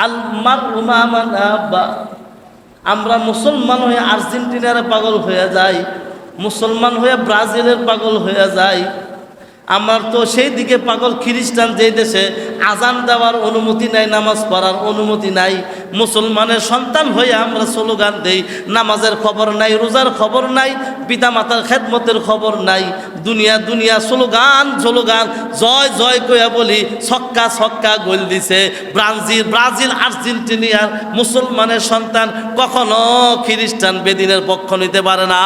আল মারউ মা মান আহাব্বা। আমরা মুসলমান হয়ে আর্জেন্টিনার পাগল হয়ে যাই, মুসলমান হয়ে ব্রাজিলের পাগল হয়ে যাই। আমার তো সেই দিকে পাগল খ্রিস্টান, যেই দেশে আজান দেওয়ার অনুমতি নাই, নামাজ পড়ার অনুমতি নাই। মুসলমানের সন্তান হয়ে আমরা স্লোগান দেই, নামাজের খবর নাই, রোজার খবর নাই, পিতা মাতার খেদমতের খবর নাই। দুনিয়া দুনিয়া স্লোগান স্লোগান, জয় জয় কইয়া বলি, ছক্কা ছক্কা গোল দিছে ব্রাজিল আর্জেন্টিনিয়ার। মুসলমানের সন্তান কখনো খ্রিস্টান বেদিনের পক্ষ নিতে পারে না।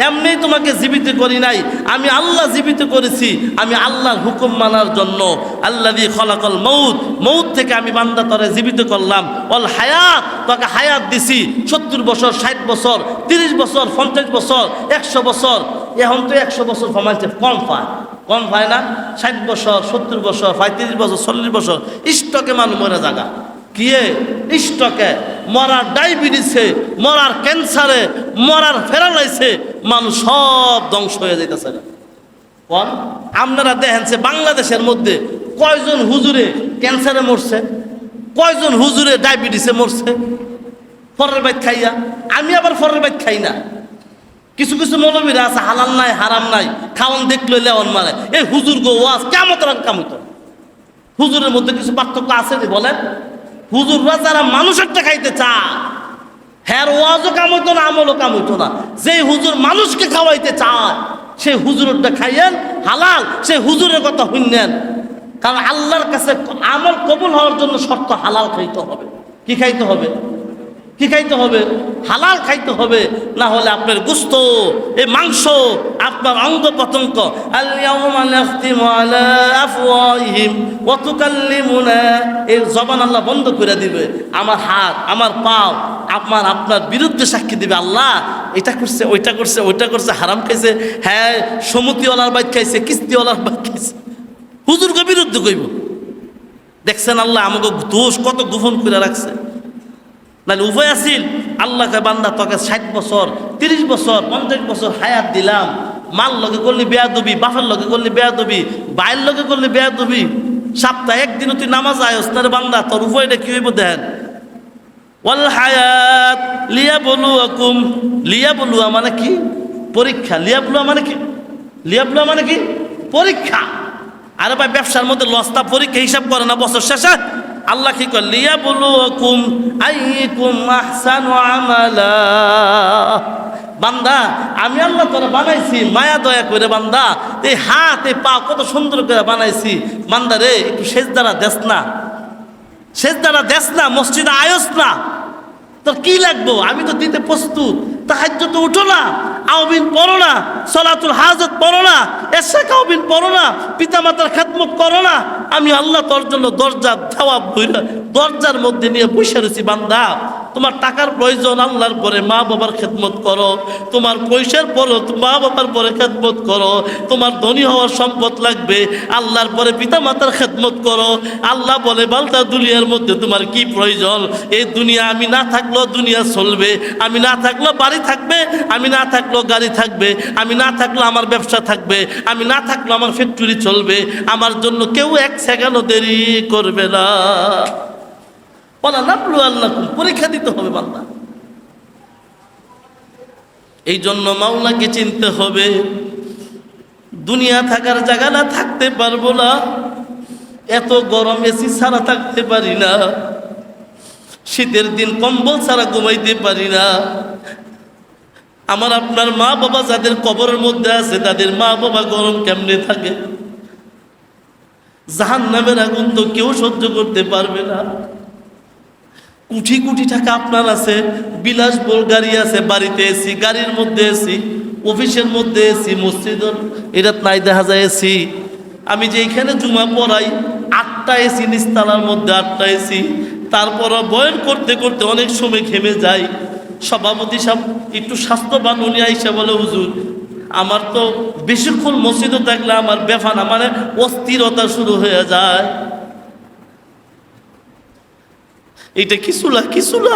এমনি তোমাকে জীবিত করি নাই, আমি আল্লাহ জীবিত করেছি, আমি আল্লাহর হুকুম মানার জন্য। আল্লাযী খলাকাল মউত, মউত থেকে আমি বান্দা তরে জীবিত করলাম। অল হায়াত, তোকে হায়াত দিছি 70 বছর, 60 বছর, 30 বছর, 50 বছর, 100 বছর। এখন তো 100 বছর ফমাইছে, কম পায় না। 60 বছর, 70 বছর, 35 বছর, 40 বছর স্টকে মানুষ মরে জায়গা কিয়ে, স্টকে মরার ডায়াবেটিসে, মরার ক্যান্সারে, মরার প্যারালাইসে মানুষ সব ধ্বংস হয়ে যাইতেছে। আপনারা দেখেন যে বাংলাদেশের মধ্যে কয়জন হুজুরে ক্যান্সারে মরছে, কয়জন হুজুরে ডায়াবেটিসে মরছে ফরের বাইত খাইয়া। আমি আবার ফরের বাইত খাই না। কিছু কিছু মৌলবীরা আছে হালাল নাই হারাম নাই, খাওয়ান দেখলে লেওয়ান মারে। এই হুজুর গো ওয়াজ কেমন কামিত, হুজুরের মধ্যে কিছু পার্থক্য আছে বলেন? হুজুররা যারা মানুষেরটা খাইতে চায়, হ্যাঁ ওয়াজও কাম হইতো না, আমলও কাম হইতো না। যে হুজুর মানুষকে খাওয়াইতে চায় সেই হুজুরটা খাইয়েন হালাল, সেই হুজুরের কথা শুনলেন। কারণ আল্লাহর কাছে আমল কবুল হওয়ার জন্য শর্ত হালাল খাইতে হবে। কি খাইতে হবে? কি খাইতে হবে? হালাল খাইতে হবে, না হলে আপনার গোশত, এই মাংস, আপনার অঙ্গ প্রত্যঙ্গ। আল-ইয়াউমা নাখতিমু আলা আফওয়াহিহিম ওয়া তুকাল্লিমুনা, এই জবান আল্লাহ বন্ধ করে দিবে। আমার হাত, আমার পাও আপনার বিরুদ্ধে সাক্ষী দিবে। আল্লাহ এটা করছে, ওইটা করছে, ওইটা করছে, হারাম খাইছে, হ্যাঁ সমুতিওয়ালার বাইক খাইছে, কিস্তিওয়ালার বাইক খাইছে, হুজুরকে বিরুদ্ধে কইব। দেখছেন আল্লাহ আমাকে দোষ কত গোপন করে রাখছে। নাহলে উভয় আসিল, আল্লাহকে বান্দা তোকে 60 বছর, 30 বছর, 50 বছর হায়াত দিলাম, মাল লগে করলি বেয়াদবি, বাপের লগে করলি বেয়াদবি, বাইর লগে করলি বেয়াদবি, সপ্তাহে একদিনও তুই নামাজ আয়স না রে বান্দা, তোর উভয়টা কি হইব দেন? ওয়াল হায়াত লিয়াবলুয়াকুম, লিয়াবলুয়া মানে কি? পরীক্ষা। লিয়াবলুয়া মানে কি? লিয়াবলুয়া মানে কি? পরীক্ষা। আরে ভাই ব্যবসার মধ্যে লসটা পরীক্ষা হিসাব করে না বছর শেষে? আল্লাহ কি কর? লিয়াবলুয়াকুম আইয়ুকুম আহসানু আমালা। বান্দা আমি আল্লাহ তোরা বানাইছি মায়া দয়া করে। বান্দা এই হাত এই পা কত সুন্দর করে বানাইছি। বান্দা রে একটু সেজদারা দেস না, সেজদারা দেস না, মসজিদে আয়স না, তোর কি লাগবো? আমি তো দিতে প্রস্তুত। তাহাজ্জুদ তো উঠো না, আওবিন পড়ো না, সলাতুল হাজত পড়ো না, এশা কাওবিন পড়ো না, পিতা মাতার খেদমত করো না। আমি আল্লাহ তোর জন্য দরজা দেওয়া বইরা দরজার মধ্যে নিয়ে বসে রয়েছি। বান্দা তোমার টাকার প্রয়োজন, আল্লাহর পরে মা বাবার খেদমত করো। তোমার পয়সার পরে মা বাবার পরে খেদমত করো। তোমার ধনী হওয়ার সম্পদ লাগবে, আল্লাহর পরে পিতা মাতার খেদমত করো। আল্লাহ বলে বান্দা দুনিয়ার মধ্যে তোমার কি প্রয়োজন? এই দুনিয়া আমি না থাকলেও দুনিয়া চলবে, আমি না থাকলেও বাড়ি থাকবে, আমি না থাকলেও গাড়ি থাকবে, আমি না থাকলেও আমার ব্যবসা থাকবে, আমি না থাকলেও আমার ফ্যাক্টরি চলবে। আমার জন্য কেউ 1 সেকেন্ডও দেরি করবে না। বলা নাবলু আল্লাহ, পরীক্ষা দিতে হবে বান্দা। এই জন্য মাওলাকে চিনতে হবে। দুনিয়া থাকার জায়গা না, থাকতে পারবো না। এত গরম এসি ছাড়া থাকতে পারি না, শীতের দিন কম্বল ছাড়া ঘুমাইতে পারি না। আমার আপনার মা বাবা যাদের কবরের মধ্যে আছে, তাদের মা বাবা গরম কেমনে থাকে? জাহান্নামের আগুন তো কেউ সহ্য করতে পারবে না। কোটি কোটি টাকা আপনার আছে, বিলাসবহুল গাড়ি আছে, বাড়িতে এসি, গাড়ির মধ্যে এসি, অফিসের মধ্যে এসি, মসজিদের এটা নাই দেখা যায় এসি। আমি যে এখানে জুমা পড়াই 8টা এসি, নিস্তালার মধ্যে 8টা এসি। তারপরও বয়ান করতে করতে অনেক সময় ঘেমে যাই। সভাপতি সাহেব একটু স্বাস্থ্যবান, উনি আইসা বলে হুজুর আমার তো বেশিক্ষণ মসজিদে থাকলে আমার বেফানা মানে অস্থিরতা শুরু হয়ে যায়। এটা কিছুলা কিছুলা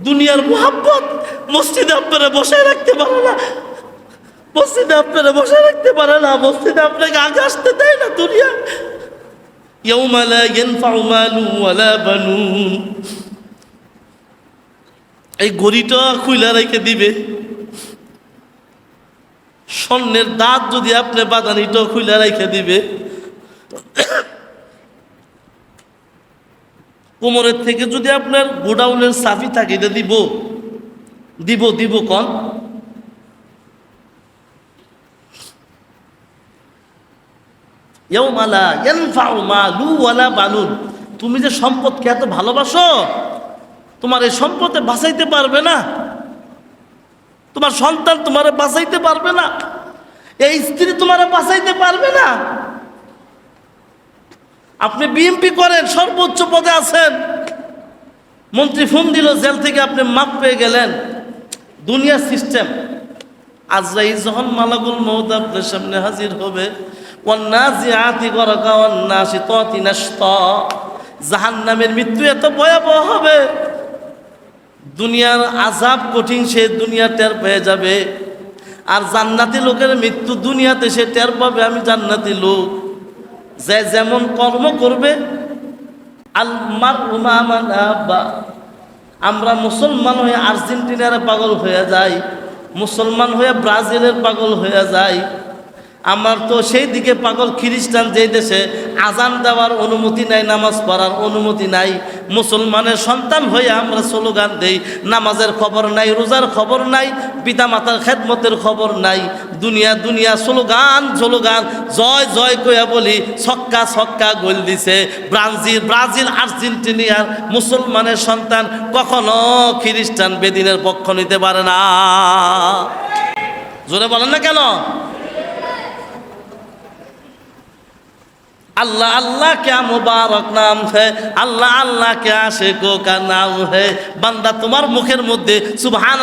দুনিয়ার মোহাব্বত। মসজিদে আপনারা বসায় রাখতে পারে না, মসজিদে আপনারা বসায় রাখতে পারে না, মসজিদে আপনাকে আগে আসতে দেয় না। দুনিয়া ইয়াউমা লা ইয়ানফাউ মালু ওয়ালা বানুন। এই ঘড়িটা খুইলা রেখে দিবে। স্বর্ণের দাঁত যদি আপনি বাদানিটা খুইলা রেখে দিবে। কোমরের থেকে যদি আপনার গোডাউনের সাফি থাকে, এটা দিব দিব দিব কন। ইয়াউমা লা ইয়ানফাউ মালু ওয়ালা বানুন। তুমি যে সম্পদকে এত ভালোবাসো, তোমার এই সম্পদে বাঁচাইতে পারবে না, তোমার সন্তান তোমারে বাঁচাইতে পারবে না, এই স্ত্রী তোমারে বাঁচাইতে পারবে না। আপনি বিএমপি করেন, সর্বোচ্চ পদে আছেন, মন্ত্রী ফোন দিল জেল থেকে, আপনি মাপ পেয়ে গেলেন। দুনিয়ার সিস্টেম। আজরাইল যখন মালাকুল মউত আপনার সামনে হাজির হবে, ওয়ান্নাজিআতি গরকা ওয়ান্নাশিতাতি নাশতা, জাহান্নামের মৃত্যু এত ভয়াবহ হবে, দুনিয়ার আযাব কঠিন সে দুনিয়া টের পেয়ে যাবে। আর জান্নাতি লোকের মৃত্যু দুনিয়াতে সে টের পাবে, আমি জান্নাতি লোক। যে যেমন কর্ম করবে, আল মারউ মা মান আহাব্বা। আমরা মুসলমান হয়ে আর্জেন্টিনার পাগল হয়ে যাই, মুসলমান হয়ে ব্রাজিলের পাগল হয়ে যাই। আমার তো সেই দিকে পাগল খ্রিস্টান, যেই দেশে আজান দেওয়ার অনুমতি নাই, নামাজ পড়ার অনুমতি নাই। মুসলমানের সন্তান হয়ে আমরা স্লোগান দেই, নামাজের খবর নাই, রোজার খবর নাই, পিতা মাতার খেদমতের খবর নাই। দুনিয়া দুনিয়া স্লোগান স্লোগান, জয় জয় কইয়া বলি, ছক্কা ছক্কা গোল দিছে ব্রাজিল আর্জেন্টিনার মুসলমানের সন্তান কখনো খ্রিস্টান বেদিনের পক্ষ নিতে পারে না। জোরে বলেন না কেন? अल्लाह अल्लाह क्या मुबारक नाम है, अल्लाह अल्लाह क्या आशिकों का नाम है। बंदा तुम्हार मुखेर मध्य सुबहान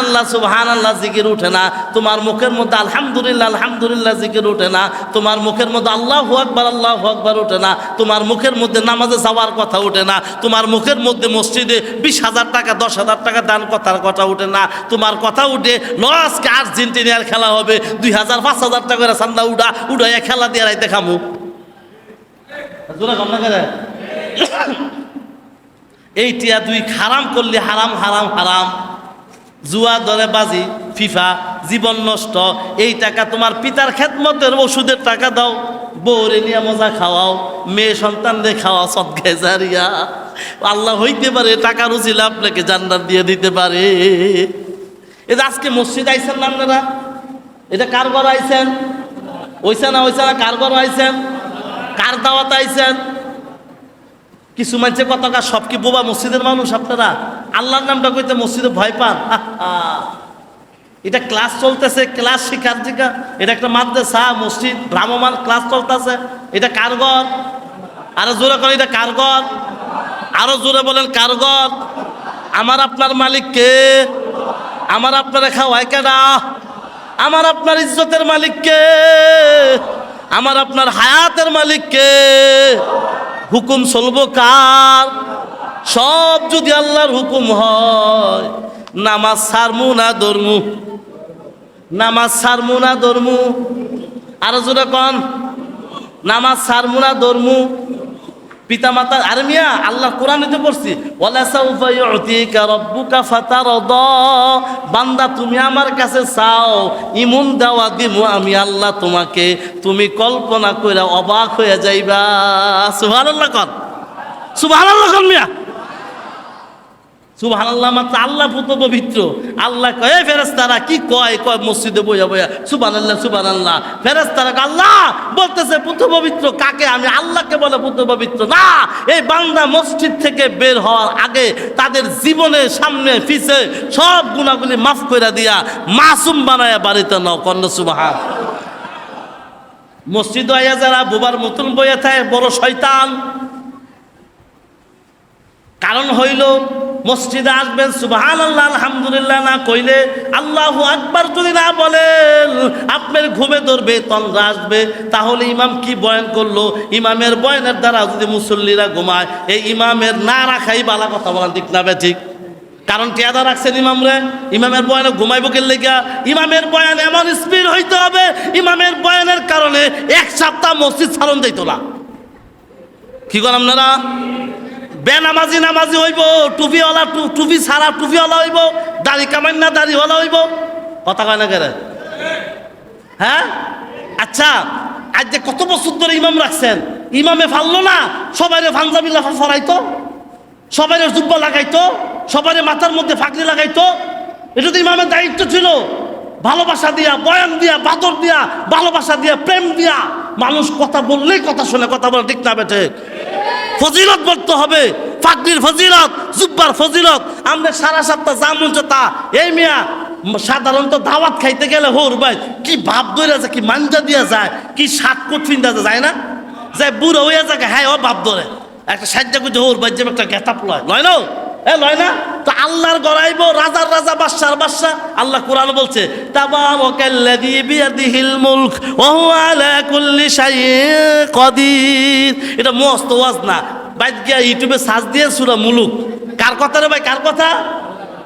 अल्लाह जिकिर उठे ना, तुम्हार मुखेर मध्य अल्हम्दुलिल्लाह जिकिर उठे ना, तुम्हार मुखेर मध्य अल्लाहु अकबर उठे ना, तुम्हार मुखेर मध्य नामाजे जावार कथा उठे ना, तुम्हार मुखेर मध्य मस्जिदे 20,000 टाका 10,000 टाका दान कथार कथा उठे ना, तुम्हार कथा उठे लस के आर्जेंटिनार खेला होबे 2,000 5,000 टाका করে চান্দা উড়াইয়া খেলা দিয়ে রাইতে খামু। এই টিয়া দুই হারাম করলে হারাম হারাম হারাম, জুয়া ধরে বাজি ফিফা, জীবন নষ্ট। এই টাকা তোমার পিতার খেদমতের ওষুধের টাকা দাও, বউরে নিয়ে মজা খাওয়াও, মেয়ে সন্তানদের খাওয়া সদকায়ে জারিয়া। আল্লাহ হইতে পারে টাকার উচিলা আপনাকে জান্নাত দিয়ে দিতে পারে। এই যে আজকে মসজিদ আইছেন না আপনারা, এটা কার ঘর আইছেন? ওইসা না কার ঘর আইছেন? কার দাওয়াত আইছেন? কিছু মানুষে কতকা সব কি বোবা মসজিদের মানুষ আপনারা? আল্লাহর নামটা কইতে মসজিদে ভয় পান। এটা ক্লাস চলতেছে, ক্লাস শিখার জায়গা, এটা একটা মাদ্রাসা মসজিদ ভ্রাম্যমান ক্লাস চলতেছে। এটা কার ঘর? আরো জোরে করেন, এটা কার ঘর? আরো জোরে বলেন কার ঘর? আমার আপনার মালিক কে? আমার আপনারা খাওয়ায় কেডা? আমার আপনার ইজ্জতের মালিক কে? আমার আপনার হায়াতের মালিক কে? হুকুম চলবো কার? সব যদি আল্লাহর হুকুম হয়, নামাজ ছাড়মু না ধরমু? নামাজ ছাড়মু না ধরমু? আরো জোরে কন, নামাজ ছাড়মু না ধরমু? পিতা মাতা, আরে মিয়া আল্লাহ কোরআনে তো পড়ছি, ওয়ালা সাউফা ইউতিকা রাব্বুকা ফাতারদা। বান্দা তুমি আমার কাছে চাও, ইমন দেওয়া দিমু আমি আল্লাহ তোমাকে, তুমি কল্পনা কইরা অবাক হয়ে যাইবা। সুবহানাল্লাহ কন, সুবহানাল্লাহ কন মিয়া, সুবহানাল্লাহ। মাত্র আল্লাহ পুত পবিত্র। আল্লাহ কয় ফেরেশতারা কি কয় মসজিদে বইয়া বইয়া সুবহানাল্লাহ সুবহানাল্লাহ। ফেরেশতারা আল্লাহ বলতেছে পুত পবিত্র কাকে? আমি আল্লাহকে বলে পুত পবিত্র না। এই বান্দা মসজিদ থেকে বের হওয়ার আগে তাদের জীবনের সামনে পিছে সব গুনাহগুলি মাফ করে দিয়া মাসুম বানায়া বাড়িতে নাও। কন্ন সুবহান। মসজিদ আইয়া যারা বোবার মতন বইয়া থাকে বড় শয়তান। কারণ হইল মসজিদে আসবেন সুবহানাল্লাহ আলহামদুলিল্লাহ না কইলে, আল্লাহু আকবার যদি না বলেন, আপনার ঘুমে ধরবে, তন্দ্রা আসবে। তাহলে ইমাম কি বয়ান করলো, ইমামের বয়ানের দ্বারা যদি মুসল্লিরা ঘুমায়, এই ইমামের না রাখাই বালা। কথা বলার ঠিক না ঠিক? কারণ টিয়াদা রাখছেন ইমামরে, ইমামের বয়ানে ঘুমাইব কে লেগা? ইমামের বয়ান এমন স্পিড হইতে হবে, ইমামের বয়ানের কারণে এক সপ্তাহ মসজিদ ছাড়ন যাইতো না। কি কি করেন আপনারা? বেনামাজি নামাজি হইব, টুপিওয়ালা টুপি ছাড়া টুপিওয়ালা হইব, দাড়ি কামাই না দাড়িওয়ালা হইব। কথা কয় না কেন? হ্যাঁ, আচ্ছা, আজ যে কত বছর ধরে ইমাম রাখছেন, ইমামে ফাললো না সবাইরে পাঞ্জাবি লাফা ফরাইতো, সবাইরে জুব্বা লাগাইতো, সবাইরে মাথার মধ্যে ফাঁকরি লাগাইতো। এটা তো ইমামের দায়িত্ব ছিল। ভালোবাসা দিয়া, বয়ান দিয়া, বাদর দিয়া, ভালোবাসা দিয়া, প্রেম দিয়া মানুষ কথা বললেই কথা শুনে, কথা বলে ঠিক না বেঠে? ফজিলত বলতে হবে, ফাকরির ফজিলত, জুব্বার ফজিলত। আমরা সারা সপ্তাহ জামুন তা এই মিয়া সাধারণত দাওয়াত খাইতে গেলে হোর ভাই কি ভাব ধরে যায়, কি মাঞ্জা দিয়া যায়, কি শাক কোট ফিন্দা যায় না, যায় বুড়ো হইয়া যায়, হ্যাঁ ও ভাব ধরে একটা সাজ্জা করতে হোর ভাই যে একটা গেতাপ লয়, লয় না? লয় না? তো আল্লাহর গড়াইব, রাজার রাজা, বাদশার বাদশা। আল্লাহ কোরআন বলছে তাবারাকাল্লাযী বিয়াদিহিল মুলক ওয়া হুয়া আলা কুল্লি শাইইন কাদির। এটা মস্ত ওয়াজ না, বাইত গিয়া ইউটিউবে সার্চ দিয়ে সূরা মুলুক। কার কথা রে ভাই? কার কথা?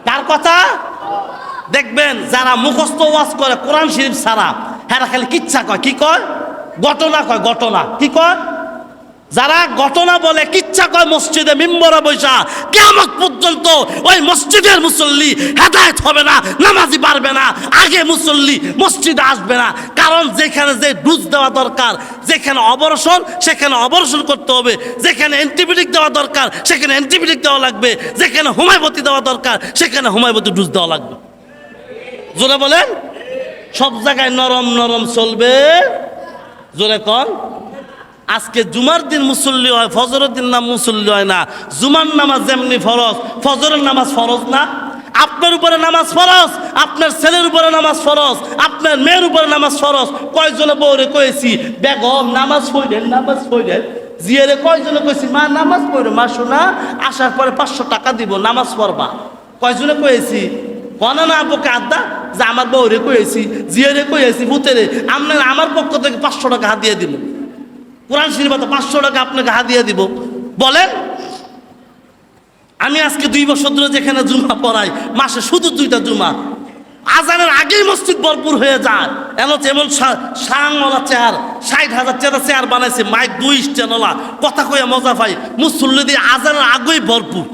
কার কথা? দেখবেন যারা মুখস্থ ওয়াজ করে কোরআন শরীফ ছাড়া, হ্যাঁ খালি কিচ্ছা কয়। কি কয়? ঘটনা কয়, ঘটনা। কি কয়? যারা ঘটনা বলে, কিচ্ছা কয়, মসজিদে মিম্বরে বৈশা কিয়ামত পর্যন্ত ওই মসজিদের মুসল্লি হেদায়েত হবে না, নামাজি পারবে না, আগে মুসল্লি মসজিদে আসবে না। কারণ যেখানে যে ডোজ দেওয়া দরকার, যেখানে অপারেশন সেখানে অপারেশন করতে হবে, যেখানে অ্যান্টিবায়োটিক দেওয়া দরকার সেখানে অ্যান্টিবায়োটিক দেওয়া লাগবে, যেখানে হোমিওপ্যাথি দেওয়া দরকার সেখানে হোমিওপ্যাথি ডোজ দেওয়া লাগবে। জোরে বলেন। সব জায়গায় নরম নরম চলবে। জোরে কন। আজকে জুমার দিন মুসল্লি হয়, ফজরের দিন নাম মুসল্লি হয় না। জুমার নামাজ যেমনি ফরজ, ফজরের নামাজ ফরজ না? আপনার উপরে নামাজ ফরজ, আপনার ছেলের উপরে নামাজ ফরজ, আপনার মেয়ের উপরে নামাজ ফরজ। কয়জনে বউরে কয়েছি বেগম নামাজ পড়েন, নামাজ পড়েন। জিয়ারে কয়জনে কয়েছি মা নামাজ পড়ো, মা শোনা আসার পরে 500 টাকা দিব, নামাজ পড়বা। কয়জনে কয়েছি? কনা না বুকে আড্ডা যে আমার বউরে কয়েছি, জিয়ারে কয়েছি, ভূতেরে আপনার আমার পক্ষ থেকে 500 টাকা হাত দিয়ে দিব। কোরআন শরীফে তো 500 টাকা আপনাকে হাদিয়া দিব। বলেন, আমি আজকে 2 বছর ধরে যেখানে জুমা পড়াই, মাসে শুধু 2টা জুমা, আজানের আগেই মসজিদ ভরপুর হয়ে যায়। এমন সাংওয়ালা চেয়ার, 60,000 টাকা চেয়ার বানাইছে, মাইক 2 স্ট্যান্ডওয়ালা, কথা কইয়া মজা পাই। মুসল্লি দিয়ে আজানের আগেই ভরপুর,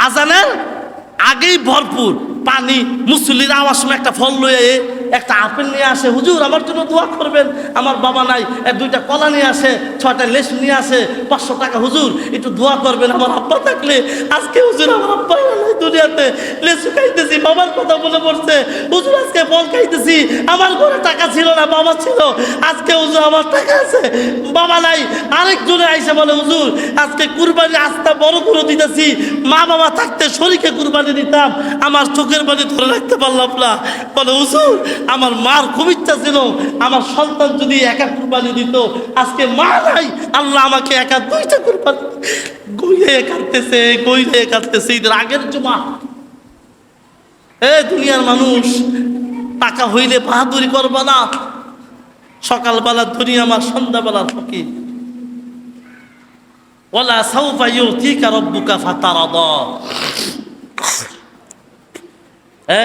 আজানের আগেই ভরপুর। পানি মুসল্লির আওয়াজ সময় একটা ফল লয়ে একটা আপেল নিয়ে আসে, হুজুর আমার জন্য দোয়া করবেন, আমার বাবা নাই, 2টা কলা নিয়ে আসে, 6টা লেসু নিয়ে আসে, 500 টাকা, হুজুর একটু দোয়া করবেন, আমার আব্বা থাকলে। আজকে হুজুর আমার আব্বা নাই দুনিয়াতে, লেসু খাইতেছি, বাবার কথা মনে পড়ছে, হুজুর আজকে ফল খাইতেছি, আমার ঘরে টাকা ছিল না, বাবা ছিল, আজকে হুজুর আমার টাকা আছে, বাবা নাই। আরেকজনে আইসে বলে, হুজুর আজকে কুরবানি আস্থা বড় করে দিতেছি, মা বাবা থাকতে শরীকে কুরবানি দিতাম, আমার চোখের পানি ধরে রাখতে পারলাম না। বলে, হুজুর আমার মার খুব ইচ্ছা ছিল আমার সন্তান যদি একা কুরবানি দিত, আজকে মা নাই, আল্লাহ আমাকে একা 2টা কুরবানি। গইয়ে কাটতেছে ঈদের আগের জুমা। দুনিয়ার মানুষ, টাকা হইলে বাহাদুরি করবা না। সকালবেলা দুনিয়া আমার, সন্ধ্যাবেলা ফকির। ওয়ালা সাউফা ইউতিকা রাব্বুকা ফাতারাদা।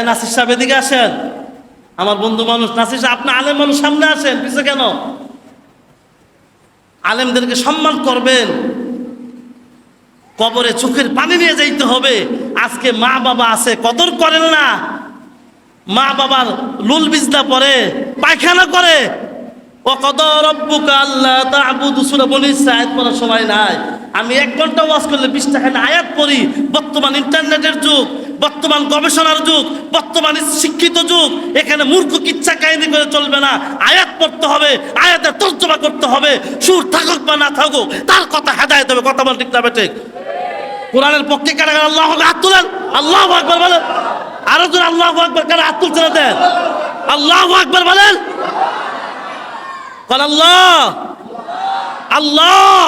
নাসির সাহেব এদিকে আসেন, আমার বন্ধু মানুষ। নাসির সাহেব আপনি আলেম মানুষ, সামনে আসেন, পিছে কেন? আলেমদেরকে সম্মান করবেন। কবরে চোখের পানি নিয়ে যাইতে হবে। আজকে মা বাবা আছে, কদর করেন না। মা বাবার লুল বিজলা পরে, পায়খানা করে। ওয়াকাদা রাব্বুকা আল্লা তা'বুদু, সূরা বনী ইসরাঈল পড়ার সময় নাই। আমি 1 ঘন্টা ওয়াজ করলে 20 টাকা আয়াত পড়ি। বর্তমান ইন্টারনেটের যুগ, বর্তমান গবেষণার যুগ, বর্তমান শিক্ষিত যুগ। এখানে মূর্খ কিচ্ছা কাহিনী করে চলবে না। আয়াত পড়তে হবে, আয়াতের তর্জমা করতে হবে। সুর থাকুক বা না থাকুক, তার কথা হেদায়েত হবে। কথা বল ঠিক না বেঠিক? কোরআনের পক্ষে কারা আল্লাহু আকবার হাত তুলেন, আল্লাহু আকবার বলেন। আরো জোরে আল্লাহু আকবার কারা হাত তুলছেন দেন, আল্লাহু আকবার বলেন। আল্লাহ আল্লাহ